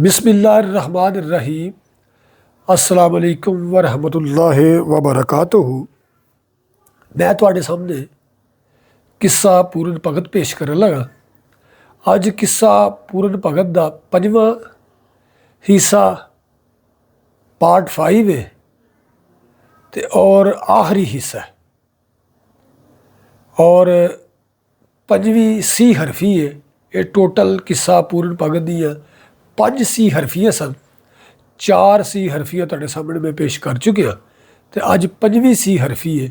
बिस्मिल्लाहिर्रहमानिर्रहीम। अस्सलाम वालेकुम वरहमतुल्लाहि वबरकातुहू। मैं तुहाडे सामने किस्सा पूरन भगत पेश करन लगा। अज किस्सा पूरन भगत का 5वां हिस्सा पार्ट 5 है ते और आखिरी हिस्सा है। और 5वीं सी हरफी है। ये टोटल किस्सा पूरन भगत दियाँ 5 सी हरफियाँ सन। 4 सी हरफियाँ तुहाडे सामने मैं पेश कर चुकिया तो अज 5वीं सी हरफी है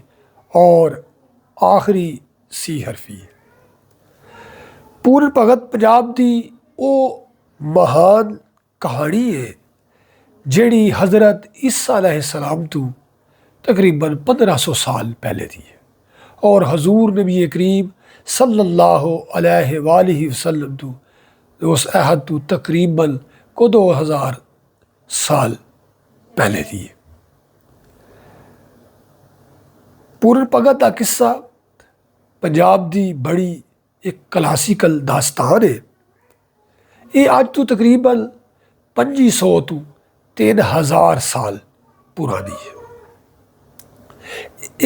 और आखिरी सी हरफी है। पूरन भगत पंजाब की वो महान कहानी है जिहड़ी हज़रत ईसा अलैहिस्सलाम तो तकरीबन 1500 साल पहले दी है और हजूर नबी करीम सल्लल्लाहु अलैहि वसल्लम तो उस अहद तो तकरीबन को 2000 साल पहले दी है। पूरन भगत का किस्सा पंजाब की बड़ी एक क्लासिकल दास्तान है। ये अज तो तकरीबन 2500 तो 3000 साल पुरानी है।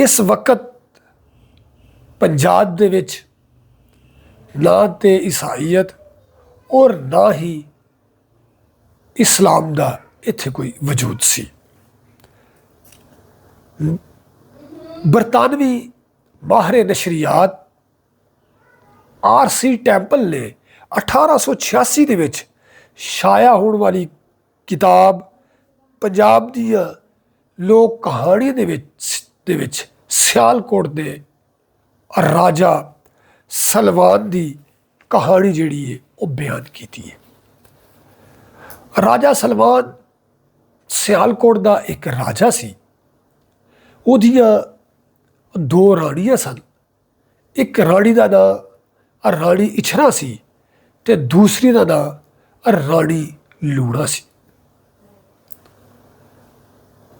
इस वक्त पंजाब दे विच ना तो ईसाईयत और ना ही इस्लाम का इत्थे कोई वजूद सी। बरतानवी माहर नशरियात RC टैंपल ने 1886 दे विच छाया होने वाली किताब पंजाब दियां लोक कहानियां दे विच सियालकोट दे राजा सलवान की कहानी जिहड़ी है वो बयान की है। राजा सलमान सियालकोट का एक राजा सी। उहदियां 2 राणियां सन। एक राणी का नाम राणी इछरा सी ते दूसरी का नाम राणी लूणा सी।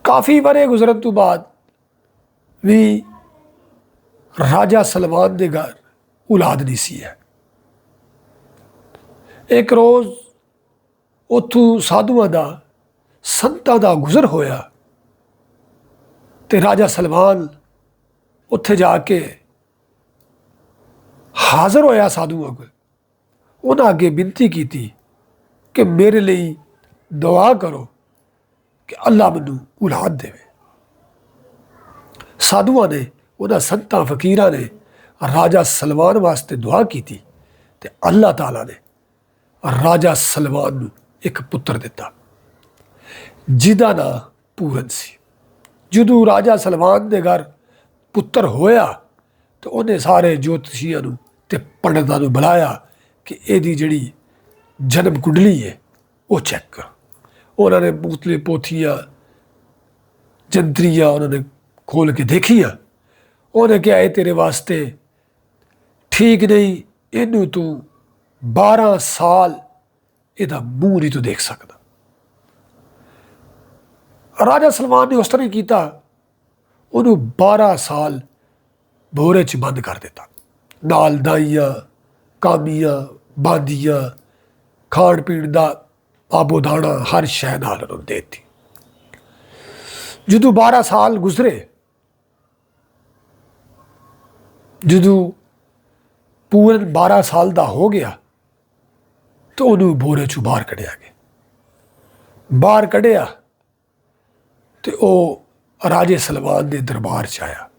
काफ़ी वरे गुजरन तो बाद भी राजा सलमान के घर औलाद नहीं सी है। एक रोज़ उत्थों साधुआं दा संतां दा गुज़र होया ते राजा सलमान उत्थे जाके हाज़र होया साधुआं कोल। उन्हें अगे बिनती की कि मेरे लिए दुआ करो कि अल्लाह मैनू औलाद देवे। साधुआं ने उन्हें संतां फकीरां ने राजा सलमान वास्ते दुआ की ते अल्लाह ताला ने राजा सलमान नू एक पुत्र दिता जिदा नाम पूरन सी। जदों राजा सलमान के घर पुत्र होया तो उन्हें सारे ज्योतिषियों नू ते पंडितां नू बुलाया कि इहदी जिहड़ी जन्म कुंडली है वो चैक करो। उन्होंने मुख्तलिफ पोथियां जंतरियां उन्होंने खोल के देखियां। उन्हें कहा यह तेरे वास्ते ठीक नहीं, इनू तू 12 साल इहदा मूँह नहीं तू देख सकता। राजा सलमान ने उस तरह किया। उन्होंने 12 साल भोरे च बंद कर दिता। नाल दाइयां कामियां बांदियां खाण पीण का आबो दाना हर शै नाल उन्होंने दे दी। जदों 12 साल गुजरे, जदों पूरन 12 साल का हो गया तो उन्होंने बोरे चों बाहर कढ़िया गया। बाहर कढ़िया तो वह राजे सलमान के दरबार च आया।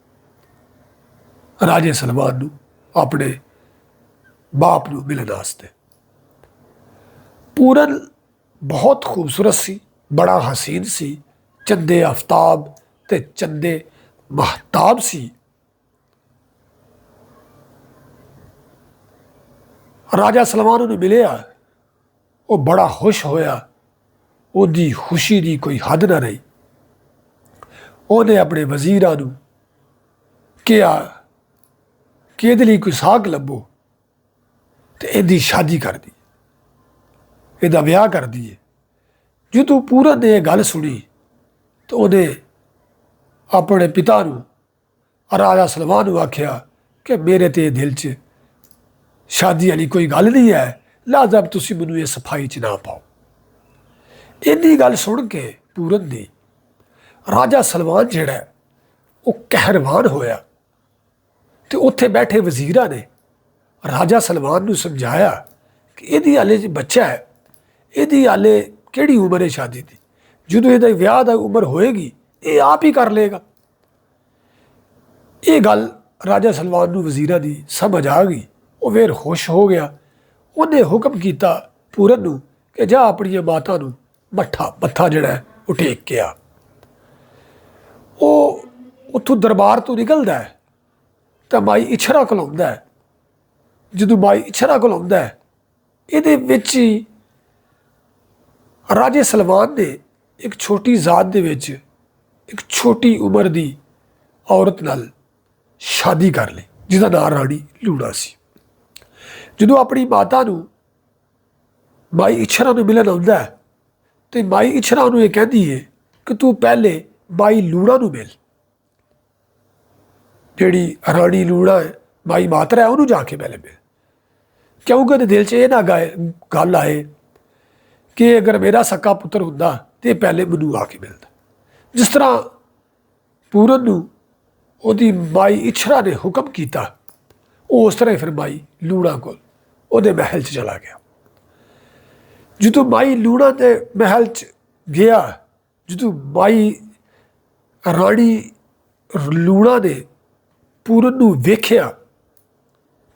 राजे सलमान नू अपने बाप नू मिलण वास्ते। पूरन बहुत खूबसूरत सी, बड़ा हसीन सी, चंदे आफ्ताब ते चंदे महताब सी। राजा सलमान उन्हें मिलिया, वो बड़ा खुश होया। उहदी खुशी की कोई हद ना रही। उन्हें अपने वजीरां नू कहा कि इहदे लई कोई साक लभो ते इहदी शादी कर दी, इहदा विआह कर दीए। जदों पूरन ने यह गल सुनी तो उन्हें अपने पिता नू राजा सलमान नू आख्या कि मेरे ते दिल च शादी वाली कोई गल नहीं है, लिहाजा तुसीं मैनू इस सफाई च ना पाओ। ਇੰਨੀ ਗੱਲ ਸੁਣ ਕੇ ਪੂਰਨ ਦੀ ਰਾਜਾ ਸਲਮਾਨ ਜਿਹੜਾ ਉਹ ਕਹਿਰਵਾਨ ਹੋਇਆ ਤੇ ਉੱਥੇ ਬੈਠੇ ਵਜ਼ੀਰਾਂ ਨੇ ਰਾਜਾ ਸਲਮਾਨ ਨੂੰ ਸਮਝਾਇਆ ਕਿ ਇਹਦੀ ਹਾਲੇ ਬੱਚਾ ਹੈ, ਇਹਦੀ ਹਾਲੇ ਕਿਹੜੀ ਉਮਰ ਹੈ ਸ਼ਾਦੀ ਦੀ, ਜਦੋਂ ਇਹਦਾ ਵਿਆਹ ਦਾ ਉਮਰ ਹੋਏਗੀ ਇਹ ਆਪ ਹੀ ਕਰ ਲਏਗਾ। ਇਹ ਗੱਲ ਰਾਜਾ ਸਲਮਾਨ ਨੂੰ ਵਜ਼ੀਰਾਂ ਦੀ ਸਮਝ ਆ ਗਈ। ਉਹ ਫਿਰ ਖੁਸ਼ ਹੋ ਗਿਆ। ਉਹਨੇ ਹੁਕਮ ਕੀਤਾ ਪੂਰਨ ਨੂੰ ਕਿ ਜਾ ਆਪਣੀਆਂ ਮਾਤਾ ਨੂੰ ਮੱਥਾ ਜਿਹੜਾ ਉਹ ਟੇਕ ਕੇ ਆ। ਉਹ ਉੱਥੋਂ ਦਰਬਾਰ ਤੋਂ ਨਿਕਲਦਾ ਹੈ ਤਾਂ ਮਾਈ ਇਛਰਾ ਕੋਲ ਆਉਂਦਾ ਹੈ। ਜਦੋਂ ਮਾਈ ਇਛਰਾ ਕੋਲ ਆਉਂਦਾ ਹੈ, ਇਹਦੇ ਵਿੱਚ ਹੀ ਰਾਜੇ ਸਲਮਾਨ ਨੇ ਇੱਕ ਛੋਟੀ ਜ਼ਾਤ ਦੇ ਵਿੱਚ ਇੱਕ ਛੋਟੀ ਉਮਰ ਦੀ ਔਰਤ ਨਾਲ ਸ਼ਾਦੀ ਕਰ ਲਈ ਜਿਹਦਾ ਨਾਂ ਰਾਣੀ ਲੂਣਾ ਸੀ। ਜਦੋਂ ਆਪਣੀ ਮਾਤਾ ਨੂੰ ਮਾਈ ਇਛਰਾ ਨੂੰ ਮਿਲਣ ਆਉਂਦਾ ਹੈ ਤੇ ਮਾਈ ਇਛਰਾ ਨੂੰ ਇਹ ਕਹਿੰਦੀ ਹੈ ਕਿ ਤੂੰ ਪਹਿਲੇ ਮਾਈ ਲੂਣਾ ਨੂੰ ਮਿਲ। ਜਿਹੜੀ ਰਾਣੀ ਲੂਣਾ ਹੈ, ਮਾਈ ਮਾਤਰਾ ਹੈ, ਉਹਨੂੰ ਜਾ ਕੇ ਪਹਿਲੇ ਮਿਲ, ਕਿਉਂਕਿ ਉਹਦੇ ਦਿਲ 'ਚ ਇਹ ਨਾ ਗੱਲ ਆਏ ਕਿ ਅਗਰ ਮੇਰਾ ਸਕਾ ਪੁੱਤਰ ਹੁੰਦਾ ਤੇ ਪਹਿਲੇ ਮੈਨੂੰ ਆ ਕੇ ਮਿਲਦਾ। ਜਿਸ ਤਰ੍ਹਾਂ ਪੂਰਨ ਨੂੰ ਉਹਦੀ ਮਾਈ ਇਛਰਾ ਨੇ ਹੁਕਮ ਕੀਤਾ, ਉਹ ਉਸ ਤਰ੍ਹਾਂ ਫਿਰ ਮਾਈ ਲੂਣਾ ਕੋਲ ਉਹਦੇ ਮਹਿਲ 'ਚ ਚਲਾ ਗਿਆ। ਜਦੋਂ ਮਾਈ ਲੂਣਾ ਦੇ ਮਹਿਲ 'ਚ ਗਿਆ, ਜਦੋਂ ਮਾਈ ਰਾਣੀ ਲੂਣਾ ਨੇ ਪੂਰਨ ਨੂੰ ਵੇਖਿਆ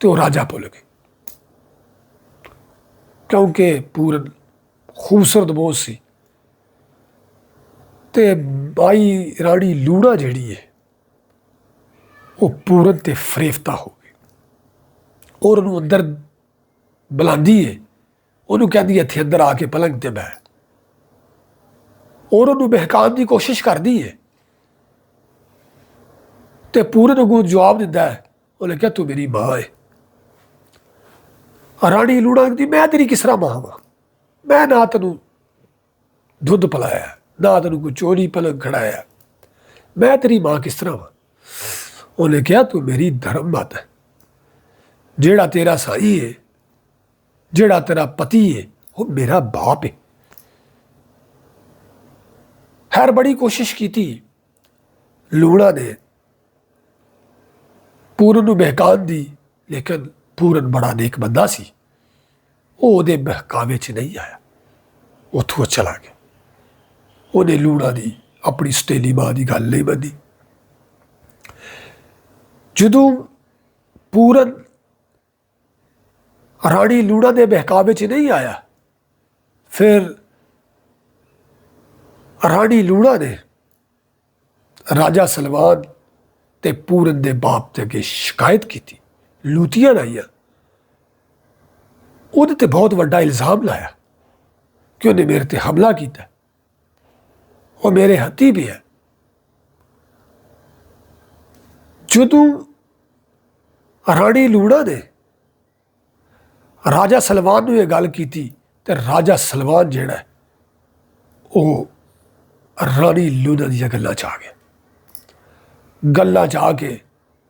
ਤੇ ਉਹ ਰਾਜਾ ਭੁੱਲ ਗਏ, ਕਿਉਂਕਿ ਪੂਰਨ ਖੂਬਸੂਰਤ ਬਹੁਤ ਸੀ ਤੇ ਮਾਈ ਰਾਣੀ ਲੂਣਾ ਜਿਹੜੀ ਹੈ ਉਹ ਪੂਰਨ ਤੇ ਫਰੇਫਤਾ ਹੋ ਗਈ। ਔਰ ਉਹਨੂੰ ਅੰਦਰ ਬੁਲਾਉਂਦੀ ਹੈ, ਉਹਨੂੰ ਕਹਿੰਦੀ ਇੱਥੇ ਅੰਦਰ ਆ ਕੇ ਪਲੰਗ ਤੇ ਬਹਿ, ਔਰ ਉਹਨੂੰ ਬਹਿਕਾਉਣ ਦੀ ਕੋਸ਼ਿਸ਼ ਕਰਦੀ ਹੈ ਤੇ ਪੂਰਨ ਨੂੰ ਜਵਾਬ ਦਿੰਦਾ ਹੈ। ਉਹਨੇ ਕਿਹਾ ਤੂੰ ਮੇਰੀ ਮਾਂ ਹੈ। ਰਾਣੀ ਲੂਣਾ ਕਹਿੰਦੀ ਮੈਂ ਤੇਰੀ ਕਿਸ ਤਰ੍ਹਾਂ ਮਾਂ ਹਾਂ, ਮੈਂ ਨਾ ਤੈਨੂੰ ਦੁੱਧ ਪਿਲਾਇਆ, ਨਾ ਤੈਨੂੰ ਕੋਈ ਚੋਰੀ ਪਲੰਗ ਖੜਾਇਆ, ਮੈਂ ਤੇਰੀ ਮਾਂ ਕਿਸ ਤਰ੍ਹਾਂ ਵਾਂ। ਉਹਨੇ ਕਿਹਾ ਤੂੰ ਮੇਰੀ ਧਰਮ ਮਾਤਾ ਹੈ, ਜਿਹੜਾ ਤੇਰਾ ਸਾਈ ਹੈ, ਜਿਹੜਾ ਤੇਰਾ ਪਤੀ ਹੈ, ਉਹ ਮੇਰਾ ਬਾਪ ਹੈ। ਖੈਰ ਬੜੀ ਕੋਸ਼ਿਸ਼ ਕੀਤੀ ਲੂਣਾ ਨੇ ਪੂਰਨ ਨੂੰ ਬਹਿਕਾਉਣ ਦੀ, ਲੇਕਿਨ ਪੂਰਨ ਬੜਾ ਨੇਕ ਬੰਦਾ ਸੀ, ਉਹ ਉਹਦੇ ਬਹਿਕਾਵੇ 'ਚ ਨਹੀਂ ਆਇਆ, ਉੱਥੋਂ ਚਲਾ ਗਿਆ। ਉਹਨੇ ਲੂਣਾ ਦੀ ਆਪਣੀ ਸਟੇਲੀ ਮਾਂ ਦੀ ਗੱਲ ਨਹੀਂ ਮੰਨੀ। ਜਦੋਂ ਪੂਰਨ ਰਾਣੀ ਲੂਣਾ ਦੇ ਬਹਿਕਾਵੇ 'ਚ ਨਹੀਂ ਆਇਆ, ਫਿਰ ਰਾਣੀ ਲੂਣਾ ਨੇ ਰਾਜਾ ਸਲਮਾਨ ਤੇ ਪੂਰਨ ਦੇ ਬਾਪ ਦੇ ਅੱਗੇ ਸ਼ਿਕਾਇਤ ਕੀਤੀ, ਲੂਤੀਆਂ ਲਾਈਆਂ, ਉਹਦੇ ਤੇ ਬਹੁਤ ਵੱਡਾ ਇਲਜ਼ਾਮ ਲਾਇਆ ਕਿ ਉਹਨੇ ਮੇਰੇ ਤੇ ਹਮਲਾ ਕੀਤਾ, ਉਹ ਮੇਰੇ ਹੱਥੀ ਵੀ ਹੈ। ਜਦੋਂ ਰਾਣੀ ਲੂਣਾ ਨੇ ਰਾਜਾ ਸਲਮਾਨ ਨੂੰ ਇਹ ਗੱਲ ਕੀਤੀ ਤੇ ਰਾਜਾ ਸਲਮਾਨ ਜਿਹੜਾ ਉਹ ਰਾਣੀ ਲੂਣਾ ਦੀਆਂ ਗੱਲਾਂ 'ਚ ਆ ਗਿਆ। ਗੱਲਾਂ 'ਚ ਆ ਕੇ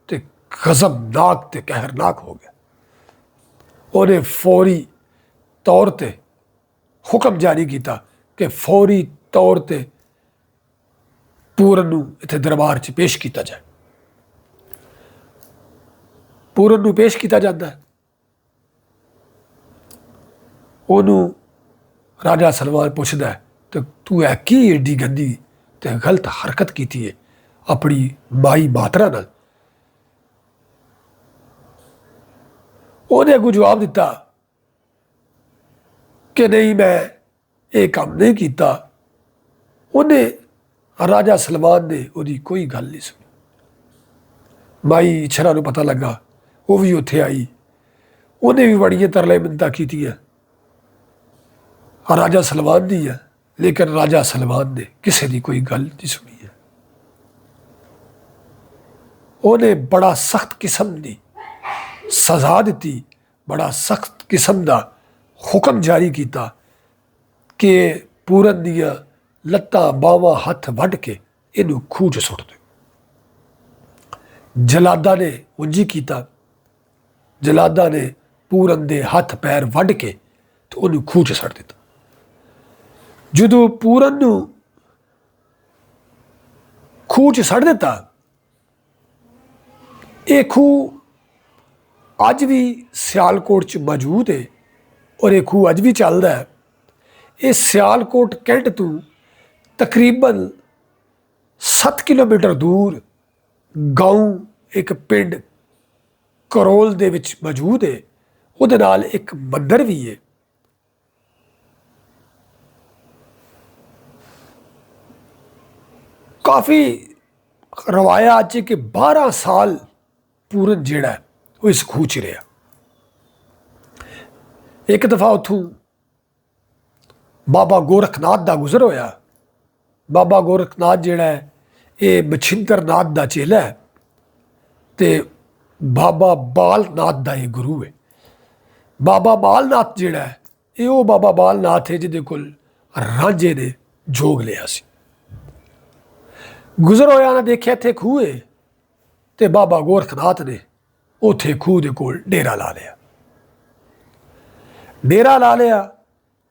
ਤੇ ਗਜ਼ਬਨਾਕ ਤੇ ਕਹਿਰਨਾਕ ਹੋ ਗਿਆ। ਉਹਨੇ ਫੌਰੀ ਤੌਰ ਤੇ ਹੁਕਮ ਜਾਰੀ ਕੀਤਾ ਕਿ ਫੌਰੀ ਤੌਰ ਤੇ ਪੂਰਨ ਨੂੰ ਇੱਥੇ ਦਰਬਾਰ 'ਚ ਪੇਸ਼ ਕੀਤਾ ਜਾਏ। ਪੂਰਨ ਨੂੰ ਪੇਸ਼ ਕੀਤਾ ਜਾਂਦਾ, ਉਹਨੂੰ ਰਾਜਾ ਸਲਮਾਨ ਪੁੱਛਦਾ ਤੇ ਤੂੰ ਇਹ ਕੀ ਏਡੀ ਗੰਦੀ ਤੇ ਗਲਤ ਹਰਕਤ ਕੀਤੀ ਹੈ ਆਪਣੀ ਮਾਈ ਮਾਤਰਾ ਨਾਲ। ਉਹਨੇ ਅੱਗੋਂ ਜਵਾਬ ਦਿੱਤਾ ਕਿ ਨਹੀਂ ਮੈਂ ਇਹ ਕੰਮ ਨਹੀਂ ਕੀਤਾ। ਉਹਨੇ ਰਾਜਾ ਸਲਮਾਨ ਨੇ ਉਹਦੀ ਕੋਈ ਗੱਲ ਨਹੀਂ ਸੁਣੀ। ਮਾਈ ਇਛਰਾ ਨੂੰ ਪਤਾ ਲੱਗਾ, ਉਹ ਵੀ ਉੱਥੇ ਆਈ, ਉਹਨੇ ਵੀ ਬੜੀਆਂ ਤਰਲੇ ਮਿੰਨਤਾਂ ਕੀਤੀਆਂ ਰਾਜਾ ਸਲਮਾਨ ਦੀ ਹੈ, ਲੇਕਿਨ ਰਾਜਾ ਸਲਮਾਨ ਨੇ ਕਿਸੇ ਦੀ ਕੋਈ ਗੱਲ ਨਹੀਂ ਸੁਣੀ ਹੈ। ਉਹਨੇ ਬੜਾ ਸਖਤ ਕਿਸਮ ਦੀ ਸਜ਼ਾ ਦਿੱਤੀ, ਬੜਾ ਸਖਤ ਕਿਸਮ ਦਾ ਹੁਕਮ ਜਾਰੀ ਕੀਤਾ ਕਿ ਪੂਰਨ ਦੀਆਂ ਲੱਤਾਂ ਬਾਹਾਂ ਹੱਥ ਵੱਢ ਕੇ ਇਹਨੂੰ ਖੂਹ 'ਚ ਸੁੱਟ ਦਿਓ। ਜਲਾਦਾ ਨੇ ਉਂਝ ਹੀ ਕੀਤਾ, ਜਲਾਦਾ ਨੇ ਪੂਰਨ ਦੇ ਹੱਥ ਪੈਰ ਵੱਢ ਕੇ ਤੇ ਉਹਨੂੰ ਖੂਹ 'ਚ ਸੁੱਟ ਦਿੱਤਾ। ਜਦੋਂ ਪੂਰਨ ਨੂੰ ਖੂਹ 'ਚ ਸੱਟ ਦਿੱਤਾ, ਇਹ ਖੂਹ ਅੱਜ ਵੀ ਸਿਆਲਕੋਟ 'ਚ ਮੌਜੂਦ ਹੈ ਔਰ ਇਹ ਖੂਹ ਅੱਜ ਵੀ ਚੱਲਦਾ ਹੈ। ਇਹ ਸਿਆਲਕੋਟ ਕੈਂਟ ਤੋਂ ਤਕਰੀਬਨ 7 ਕਿਲੋਮੀਟਰ ਦੂਰ ਗਾਉਂ ਇੱਕ ਪਿੰਡ ਕਰੋਲ ਦੇ ਵਿੱਚ ਮੌਜੂਦ ਹੈ। ਉਹਦੇ ਨਾਲ ਇੱਕ ਮੰਦਰ ਵੀ ਹੈ। ਕਾਫੀ ਰਵਾਇਤ 'ਚ ਕਿ 12 ਸਾਲ ਪੂਰਨ ਜਿਹੜਾ ਉਹ ਇਸ ਖੂਹ 'ਚ ਰਿਹਾ। ਇੱਕ ਦਫਾ ਉੱਥੋਂ ਬਾਬਾ ਗੋਰਖਨਾਥ ਦਾ ਗੁਜ਼ਰ ਹੋਇਆ। ਬਾਬਾ ਗੋਰਖਨਾਥ ਜਿਹੜਾ ਹੈ ਇਹ ਮਛਿੰਦਰ ਨਾਥ ਦਾ ਚੇਲਾ ਹੈ ਤੇ ਬਾਬਾ ਬਾਲ ਨਾਥ ਦਾ ਇਹ ਗੁਰੂ ਹੈ। ਬਾਬਾ ਬਾਲ ਨਾਥ ਜਿਹੜਾ ਹੈ ਇਹ ਉਹ ਬਾਬਾ ਬਾਲ ਨਾਥ ਹੈ ਜਿਹਦੇ ਕੋਲ ਰਾਂਝੇ ਨੇ ਜੋਗ ਲਿਆ ਸੀ। ਗੁਜ਼ਰ ਹੋਇਆ ਨਾ ਦੇਖਿਆ ਇੱਥੇ ਖੂਹ ਹੈ ਤੇ ਬਾਬਾ ਗੋਰਖਨਾਥ ਨੇ ਉੱਥੇ ਖੂਹ ਦੇ ਕੋਲ ਡੇਰਾ ਲਾ ਲਿਆ। ਡੇਰਾ ਲਾ ਲਿਆ।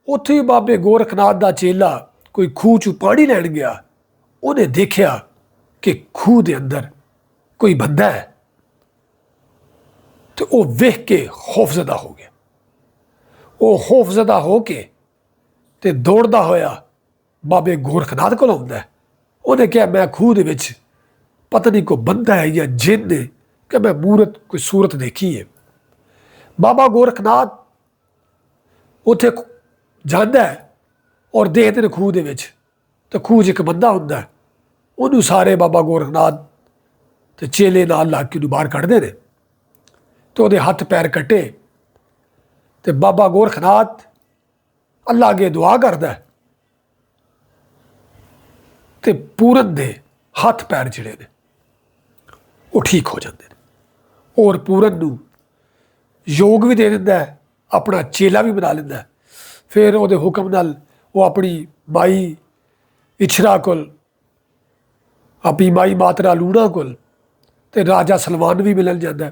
ਉੱਥੇ ਹੀ ਬਾਬੇ ਗੋਰਖਨਾਥ ਦਾ ਚੇਲਾ ਕੋਈ ਖੂਹ 'ਚੋਂ ਪਾਣੀ ਲੈਣ ਗਿਆ। ਉਹਨੇ ਦੇਖਿਆ ਕਿ ਖੂਹ ਦੇ ਅੰਦਰ ਕੋਈ ਬੰਦਾ ਹੈ ਤੇ ਉਹ ਵੇਖ ਕੇ ਖੌਫਜ਼ਦਾ ਹੋ ਗਿਆ। ਉਹ ਖੌਫਜ਼ਦਾ ਹੋ ਕੇ ਤੇ ਦੌੜਦਾ ਹੋਇਆ ਬਾਬੇ ਗੋਰਖਨਾਥ ਕੋਲ ਆਉਂਦਾ। ਉਹਨੇ ਕਿਹਾ ਮੈਂ ਖੂਹ ਦੇ ਵਿੱਚ ਪਤਾ ਨਹੀਂ ਕੋਈ ਬੰਦਾ ਹੈ ਜਾਂ ਜਿੰਨ ਹੈ ਕਿ ਮੈਂ ਮੂਰਤ ਕੋਈ ਸੂਰਤ ਦੇਖੀ ਹੈ। ਬਾਬਾ ਗੋਰਖਨਾਥ ਉੱਥੇ ਜਾਂਦਾ ਹੈ ਔਰ ਦੇਖਦੇ ਨੇ ਖੂਹ ਦੇ ਵਿੱਚ ਤਾਂ ਖੂਹ 'ਚ ਇੱਕ ਬੰਦਾ ਹੁੰਦਾ। ਉਹਨੂੰ ਸਾਰੇ ਬਾਬਾ ਗੋਰਖਨਾਥ ਤੇ ਚੇਲੇ ਨਾਲ ਲਾ ਕੇ ਉਹਨੂੰ ਬਾਹਰ ਕੱਢਦੇ ਨੇ ਤੇ ਉਹਦੇ ਹੱਥ ਪੈਰ ਕੱਟੇ ਤੇ ਬਾਬਾ ਗੋਰਖਨਾਥ ਅੱਲਾ ਅੱਗੇ ਦੁਆ ਕਰਦਾ ਤੇ ਪੂਰਨ ਦੇ ਹੱਥ ਪੈਰ ਜਿਹੜੇ ਨੇ ਉਹ ਠੀਕ ਹੋ ਜਾਂਦੇ ਨੇ ਔਰ ਪੂਰਨ ਨੂੰ ਯੋਗ ਵੀ ਦੇ ਦਿੰਦਾ ਹੈ, ਆਪਣਾ ਚੇਲਾ ਵੀ ਬਣਾ ਲੈਂਦਾ। ਫਿਰ ਉਹਦੇ ਹੁਕਮ ਨਾਲ ਉਹ ਆਪਣੀ ਮਾਈ ਇਛਰਾ ਕੋਲ, ਆਪਣੀ ਮਾਈ ਮਾਤਰਾ ਲੂਣਾ ਕੋਲ ਤੇ ਰਾਜਾ ਸਲਮਾਨ ਵੀ ਮਿਲਣ ਜਾਂਦਾ।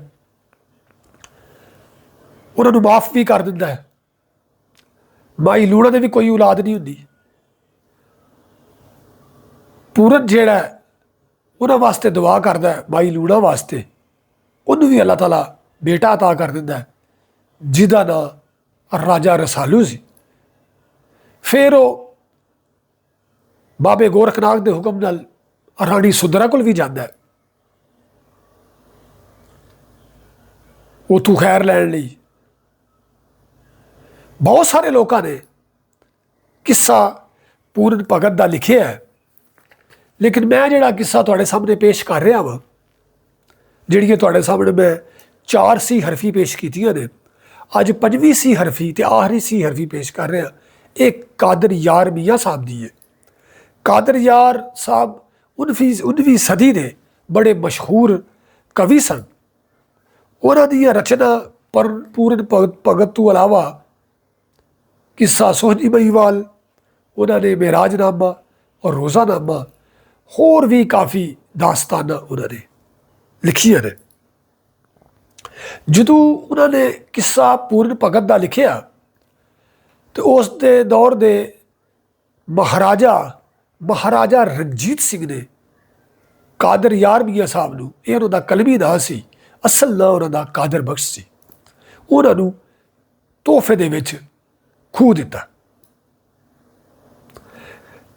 ਉਹਨਾਂ ਨੂੰ ਮਾਫ ਵੀ ਕਰ ਦਿੰਦਾ ਹੈ। ਮਾਈ ਲੂਣਾ ਦੇ ਵੀ ਕੋਈ ਔਲਾਦ ਨਹੀਂ ਹੁੰਦੀ। ਪੂਰਨ ਜਿਹੜਾ ਉਹਨਾਂ ਵਾਸਤੇ ਦੁਆ ਕਰਦਾ ਹੈ, ਮਾਈ ਲੂਣਾ ਵਾਸਤੇ, ਉਹਨੂੰ ਵੀ ਅੱਲਾਹ ਤਾਲਾ ਬੇਟਾ ਅਤਾ ਕਰ ਦਿੰਦਾ ਜਿਹਦਾ ਨਾਂ ਰਾਜਾ ਰਸਾਲੂ ਸੀ। ਫਿਰ ਉਹ ਬਾਬੇ ਗੋਰਖਨਾਥ ਦੇ ਹੁਕਮ ਨਾਲ ਰਾਣੀ ਸੁੰਦਰਾ ਕੋਲ ਵੀ ਜਾਂਦਾ ਹੈ ਉੱਥੋਂ ਖੈਰ ਲੈਣ ਲਈ। ਬਹੁਤ ਸਾਰੇ ਲੋਕਾਂ ਨੇ ਕਿੱਸਾ ਪੂਰਨ ਭਗਤ ਦਾ ਲਿਖਿਆ ਹੈ, ਲੇਕਿਨ ਮੈਂ ਜਿਹੜਾ ਕਿੱਸਾ ਤੁਹਾਡੇ ਸਾਹਮਣੇ ਪੇਸ਼ ਕਰ ਰਿਹਾ ਵਾਂ, ਜਿਹੜੀਆਂ ਤੁਹਾਡੇ ਸਾਹਮਣੇ ਮੈਂ 4 ਸੀ ਹਰਫੀ ਪੇਸ਼ ਕੀਤੀਆਂ ਨੇ, ਅੱਜ 5ਵੀਂ ਸੀ ਹਰਫੀ ਤੇ ਆਖਰੀ ਸੀ ਹਰਫੀ ਪੇਸ਼ ਕਰ ਰਿਹਾ। ਇਹ ਕਾਦਰ ਯਾਰ ਮੀਆਂ ਸਾਹਿਬ ਦੀ ਹੈ। ਕਾਦਰ ਯਾਰ ਸਾਹਿਬ 19ਵੀਂ ਸਦੀ ਦੇ ਬੜੇ ਮਸ਼ਹੂਰ ਕਵੀ ਸਨ। ਉਹਨਾਂ ਦੀਆਂ ਰਚਨਾ ਪਰ ਪੂਰਨ ਭਗਤ ਤੋਂ ਇਲਾਵਾ ਕਿੱਸਾ ਸੋਹਣੀ ਮਹੀਵਾਲ, ਉਹਨਾਂ ਨੇ ਮੇਰਾਜਨਾਮਾ ਔਰ ਰੋਜ਼ਾਨਾਮਾ, ਹੋਰ ਵੀ ਕਾਫੀ ਦਾਸਤਾਨਾਂ ਉਹਨਾਂ ਨੇ ਲਿਖੀਆਂ ਨੇ। ਜਦੋਂ ਉਹਨਾਂ ਨੇ ਕਿੱਸਾ ਪੂਰਨ ਭਗਤ ਦਾ ਲਿਖਿਆ ਤੇ ਉਸ ਦੇ ਦੌਰ ਦੇ ਮਹਾਰਾਜਾ ਰਣਜੀਤ ਸਿੰਘ ਨੇ ਕਾਦਰ ਯਾਰ ਮੀਆਂ ਸਾਹਿਬ ਨੂੰ, ਇਹ ਉਹਨਾਂ ਦਾ ਕਲਮੀ ਨਾਂ ਸੀ, ਅਸਲ ਨਾਂ ਉਹਨਾਂ ਦਾ ਕਾਦਰ ਬਖਸ਼ ਸੀ, ਉਹਨਾਂ ਨੂੰ ਤੋਹਫੇ ਦੇ ਵਿੱਚ ਖੂਹ ਦਿੱਤਾ।